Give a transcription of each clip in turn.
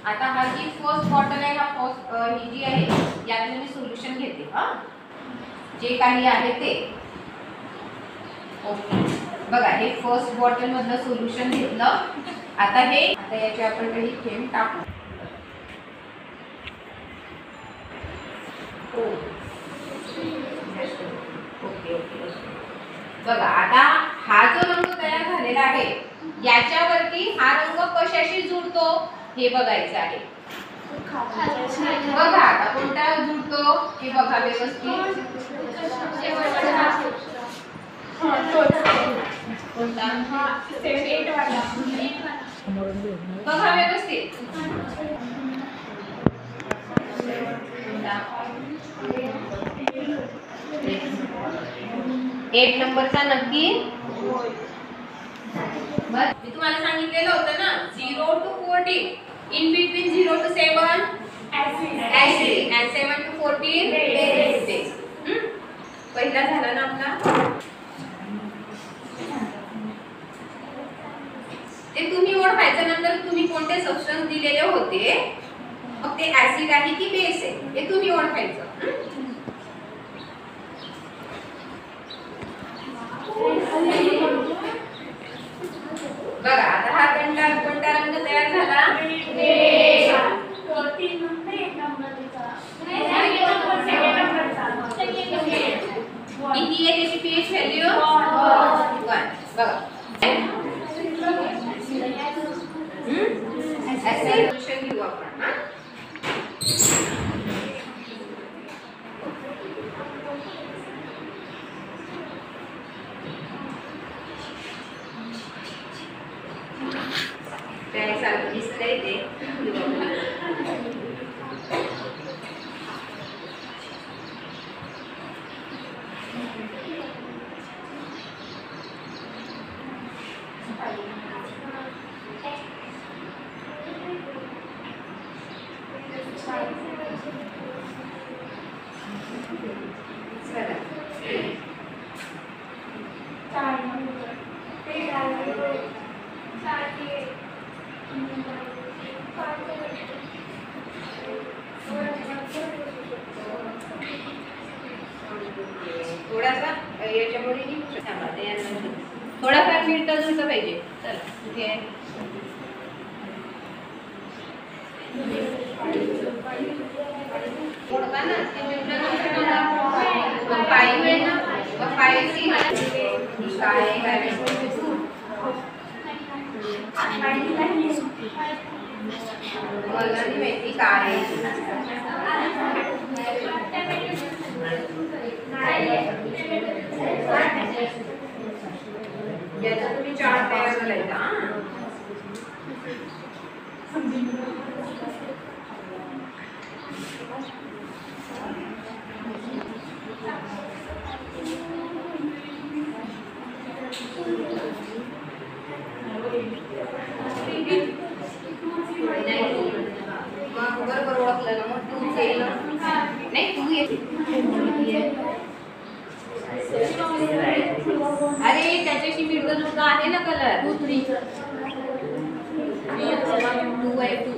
आता हा जी first bottle आहे, हा फर्स्ट ही जी आहे यातलं मी सोल्युशन घेते हा, जे काही आहे ते. ओके, बघा हे फर्स्ट बॉटल मधलं सोल्युशन घेतलं. आता याचे आपण काही थेंब टाकू. ओके ओके, बघा आता हा जो रंग तयार झालेला आहे याच्यावरती हा रंग कशाशी जुळतो हे बघायचं आहे. बघा आता कोणता जुळतो हे बघा व्यवस्थित. बघा व्यवस्थित. 8 नंबरचा नक्की. बस मी तुम्हाला सांगितलेलं होतं ना 0 to 14, in between 0 to 7 acid and 7 to 14 base. पहिला झाला ना आपला. ते तुम्ही ओळखायचं, नंतर तुम्ही कोणते सबस्टन्स दिलेले होते, मग ते ऍसिड आहे की बेस आहे हे तुम्ही ओळखायचं. बघा आता हा कोणता रंग तयार झाला. किती आहे त्याची पीएच व्हॅल्यू 1. बघा सोल्युशन घेऊ आपण. त्यासारखं दिसतंय ते. थोडासा याच्यामुळे थोडाफार मिळतं जुळतं पाहिजे. चला कुठे आहे ओळखा ना ते मिळतं ना 5 आहे ना, मग 5 सी काय मला नाही माहिती काय. याचा तुम्ही चार्ट तयार करायचा. बरोबर ओळखलं ना, मग तू नाही तू अरे त्याच्याशी मिळतं जुळतं आहे ना कलर. 2 3 2 आहे 2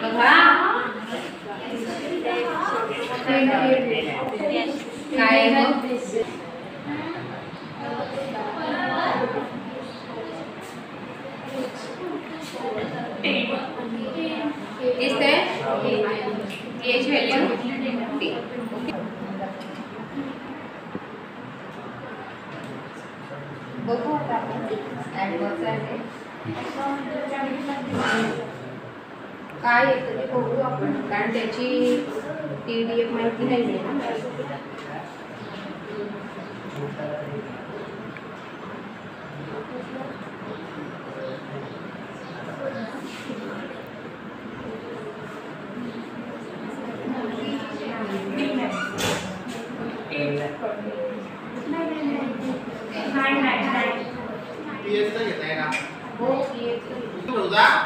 बघा काय मग दिसतंय pH व्हॅल्यू 10. बघू आता आपण ऍडवर्स आहे काय येतं ते बघू आपण, कारण त्याची TDF माहिती नाही आहे ना.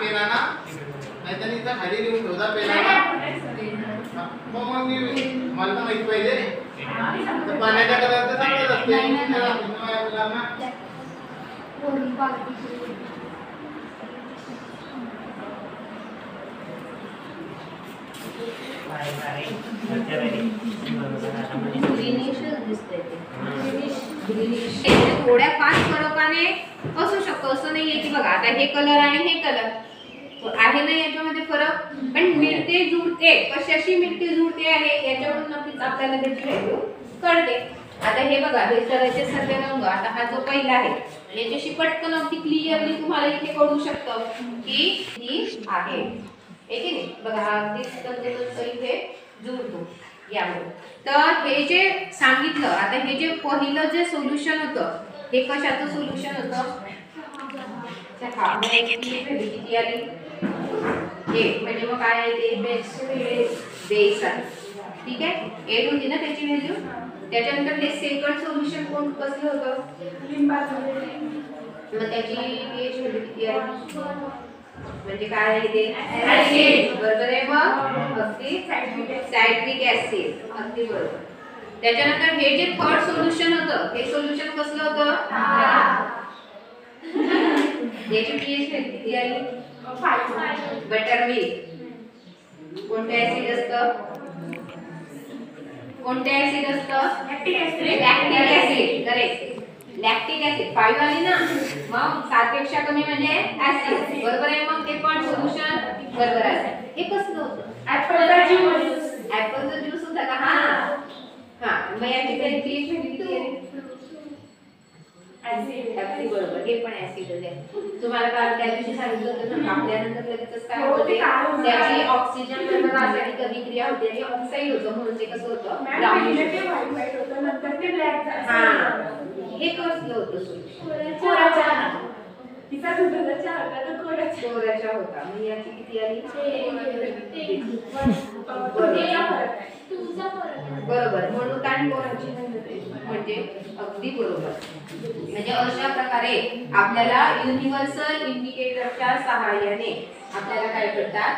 पेना ना नाहीतर इथं खाली लिहून ठेवता पेना ना मग मी मला तर माहिती पाहिजे तर पाण्याच्या कलरचं सांगत असते मुलांना थोड्या फार फरकाने असू शकतो, असं नाहीये की बघा आता हे कलर आणि हे कलर आहे ना याच्यामध्ये फरक, पण मिळते जुळते कशाशी मिळते जुळते आहे याच्यावरून नक्कीच आपल्याला त्याची व्हॅल्यू कळते. आता हे बघा हे करायचे सर्व रंग, आता हा जो पहिला आहे याच्याशी पटकन अगदी क्लिअरली तुम्हाला इथे कळू शकतं की ही आहे की नाही. बघा हा अगदी इथे जुळतो यामुळे. तर हे जे सांगितलं आता हे जे पहिलं जे सोल्युशन होतं हे कशाचं सोल्युशन होतं, किती आली एक म्हणजे मग काय आहे ते बेस आहे. ठीक आहे 8 होती ना त्याची व्हॅल्यू. त्याच्यानंतर हे सेकंड सोल्युशन कोण कसलं होतं, मग त्याची pH व्हॅल्यू किती आहे म्हणजे काय आहे ते ऍसिड. बरोबर आहे. मग अगदी सायट्रिक ऍसिड अगदी बरोबर. त्याच्यानंतर हे जे थर्ड सोल्युशन होतं हे सोल्युशन कसलं होतं, याची pH व्हॅल्यू किती आली 5. बटर मिल्क कोणतं ऍसिड असतं, कोणते ऍसिड असतं, lactic acid. Correct lactic acid 5 आली ना, मग 7 पेक्षा कमी म्हणजे ऍसिड. बरोबर आहे. मग ते पण सोल्युशन बरोबर आहे. हे कसलं होतं, ऍपलचा ज्यूस होता का. हा मग याची pH व्हॅल्यू किती आहे अगदी बरोबर. हे पण ऍसिडच आहे. तुम्हाला काल त्या दिवशी सांगितलं होतं ना आपल्यानंतर लगेचच काय होते त्याची ऑक्सिजन बरोबर रासायनिक अभिक्रिया होते आणि ऑक्साईड होतं म्हणून ते कसं होतं व्हाईट होतं नंतर ते ब्लॅक झालं. हां हे कसलं होतं सोल्युशन, कोराचा होता. मग याची किती आली बरोबर. म्हणून काय कोराची म्हणजे अगदी बरोबर. म्हणजे अशा प्रकारे आपल्याला युनिव्हर्सल इंडिकेटरच्या सहाय्याने आपल्याला काय कळतात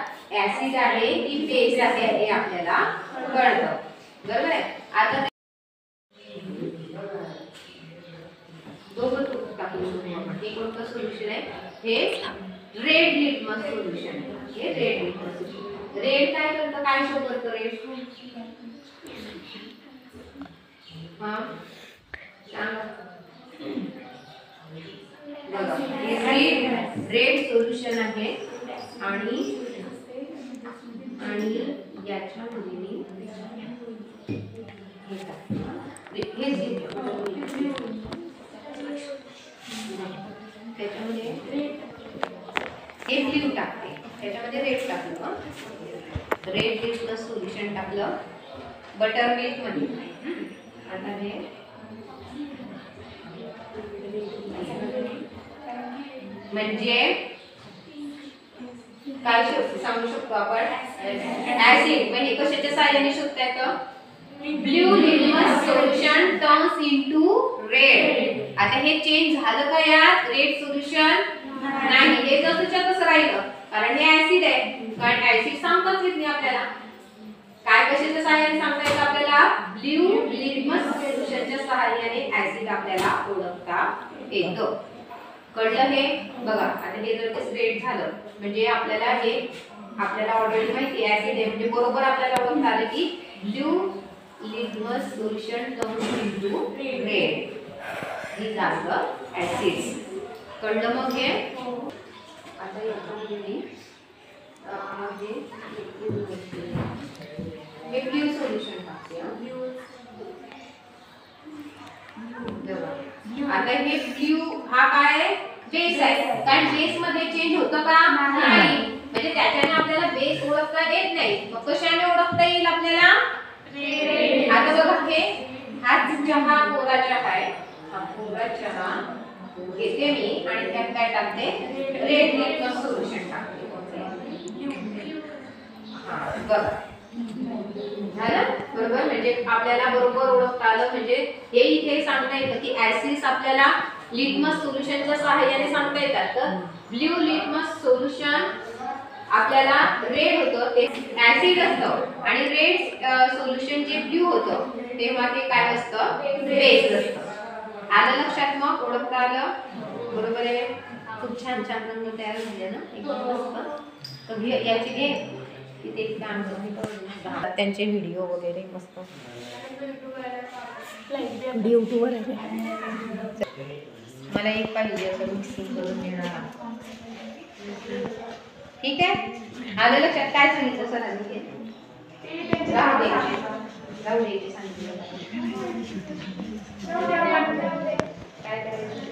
ऍसिड आहे की बेस आहे हे आपल्याला कळतं. बरोबर आहे. आता दोघं टाकून आपण हे कोणतं सोल्युशन आहे, हे रेड लिटमस सोल्युशन आहे. हे रेड लिटमस सोल्युशन. रेड काय करतं, काय शो करतं रेड, हा बघा रेड सोल्युशन आहे आणि याच्यामध्ये मी त्याच्यामध्ये हे ब्ल्यू टाकते, त्याच्यामध्ये रेड टाकलं, रेड लिटमस सोल्युशन टाकलं बटर मिल्क मध्ये. आता हे म्हणजे काय सांगू शकतो आपण ऍसिड. म्हणजे कशाच्या सहाय्याने शोधता येतं, blue litmus solution turns into red. आता हे चेंज झालं का यात रेड सोल्युशन नाही, हे जसंच्या तसं राहिलं कारण हे ऍसिड आहे. कारण ऍसिड सांगताच येत नाही आपल्याला काय कशाच्या सहाय्याने सांगता येतं आपल्याला, ब्लू लिटमस सोल्युशनच्या सहाय्याने ऍसिड आपल्याला ओळखता येतं. कळलं हे बघा. आता हे जर रेड झालं म्हणजे आपल्याला हे आपल्याला ऑलरेडी माहिती आहे ऍसिड आहे म्हणजे बरोबर आपल्याला ओळखता आलं की blue litmus solution turns into red. ही झालं ऍसिड. कळलं मग हे. आता याच्यामध्ये मी हे ब्लू सोल्युशन टाकते. आता हे ब्लू हा काय बेस आहे, कारण बेस मध्ये चेंज होतं का नाही, म्हणजे त्याच्याने आपल्याला बेस ओळखता येत नाही. मग कशाने ओळखता येईल आपल्याला, आता बघा हे हा चहा कोरा चहा आहे, हा कोरा चहा घेते मी आणि त्यात काय टाकते रेड लिटमस सोल्युशन टाकते. बघा झालं बरोबर. म्हणजे आपल्याला बरोबर ओळखता आलं. म्हणजे हे इथे सांगता येतं की ऍसिड्स आपल्याला लिटमस सोल्युशनच्या सहाय्याने सांगता येतात. तर ब्ल्यू लिटमस सोल्युशन आपल्याला रेड होतं ते ऍसिड असतं आणि रेड सोल्युशन जे ब्ल्यू होतं तेव्हा ते काय असतं, बेस असतं. आलं लक्षात? मग ओळखता आलं? बरोबर आहे. खूप छान छान रंग तयार झाले ना, एकदम मस्त. तर याची घे तिथे एक काम करतो, त्यांचे व्हिडिओ वगैरे मस्त यूट्यूबवर आहे. मला एक पाहिजे असं मिक्सिंग करून देणार. ठीक आहे. आलं लक्षात? काय सांगितलं सरांनी? राहू द्यायचे सांगितलं. काय करायचं?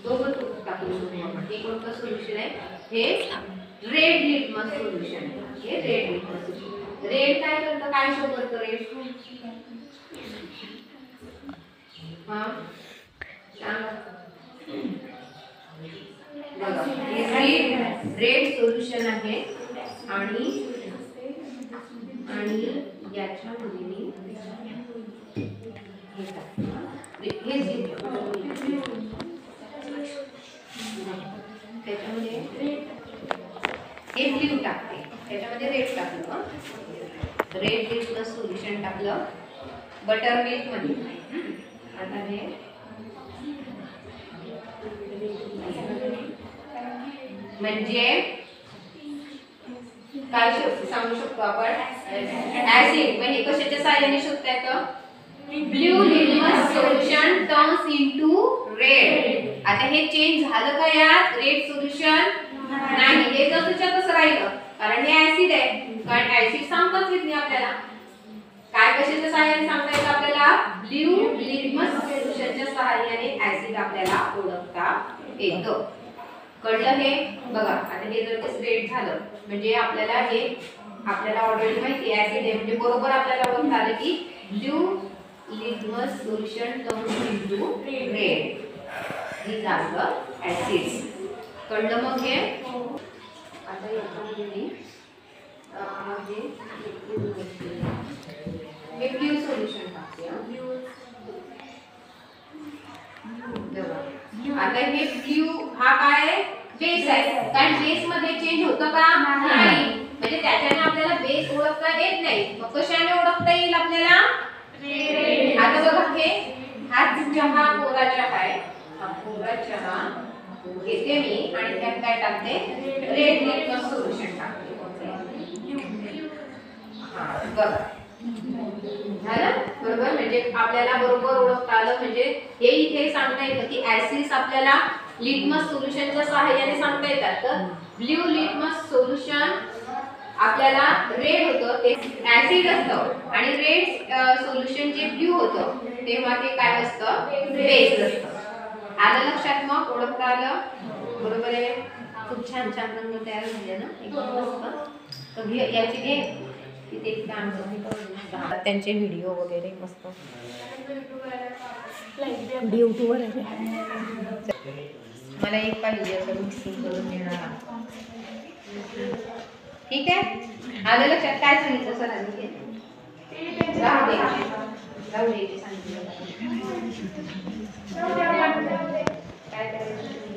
दोघं टाकून आपण. हे कोणतं सोल्युशन आहे? हे रेड लिटमस सोल्युशन आहे. हे रेड लिटमस सोल्युशन. रेड काय करतं? काय शो करतं रेड? हा सांगा. बघा, रेड सोल्युशन आहे आणि याच्यामध्ये मी त्याच्यामध्ये हे ब्ल्यू टाकते, त्याच्यामध्ये रेड टाकलं. रेड लिटमस सोल्युशन टाकलं बटर मिल्क मध्ये. आता हे म्हणजे काय सांगू शकतो आपण? ऍसिड. म्हणजे कशाच्या सहाय्याने शोधता येतं? Blue litmus solution turns into red. आता हे चेंज झालं का यात? रेड सोल्युशन नाही, हे जसंच्या तसं राहिलं कारण हे ऍसिड आहे. कारण ऍसिड सांगताच येत नाही आपल्याला. काय कशाच्या सहाय्याने सांगता येतं आपल्याला? ब्ल्यू लिटमस सोल्युशनच्या सहाय्याने ऍसिड आपल्याला ओळखता येतं. कळलं हे? बघा, आता हे जर रेड झालं म्हणजे आपल्याला ऑलरेडी माहिती आहे ऍसिड आहे, म्हणजे बरोबर आपल्याला ओळखता आलं की blue litmus solution turns into red. ही झालं ऍसिड. कळलं मग हे? आता याच्यामध्ये मी हे ब्ल्यू सोल्युशन टाकते. आता हे ब्ल्यू हा काय बेस आहे, कारण बेस मध्ये चेंज होतं का? नाही. म्हणजे त्याच्याने आपल्याला बेस ओळखता येत नाही. मग कशाने ओळखता येईल आपल्याला? आता बघा, हा चहा कोरा चहा आहे. हा कोरा चहा घेते मी आणि त्यात काय टाकते? रेड लिटमस सोल्युशन टाकते. बघा झालं बरोबर. म्हणजे आपल्याला बरोबर ओळखता आलं. म्हणजे हे इथे सांगता येतं की ऍसिड्स आपल्याला लिटमस सोल्युशनच्या सहाय्याने सांगता येतात. तर ब्ल्यू लिटमस सोल्युशन आपल्याला रेड होतं ते ऍसिड असतं आणि रेड सोल्युशन जे ब्ल्यू होतं तेव्हा ते काय असतं? बेस असतं. आलं लक्षात? मग ओळखता आलं? बरोबर आहे. खूप छान छान रंग तयार झाले ना, एकदम मस्त. तर याची घे तिथे एक काम करतो, त्यांचे व्हिडिओ वगैरे मस्त यूट्यूबवर आहे. मला एक पाहिजे असं मिक्सिंग करून देणार. ठीक आहे. आलं लक्षात? काय सांगितलं सरांनी? राहू द्यायचे सांगितलं. काय करायचं?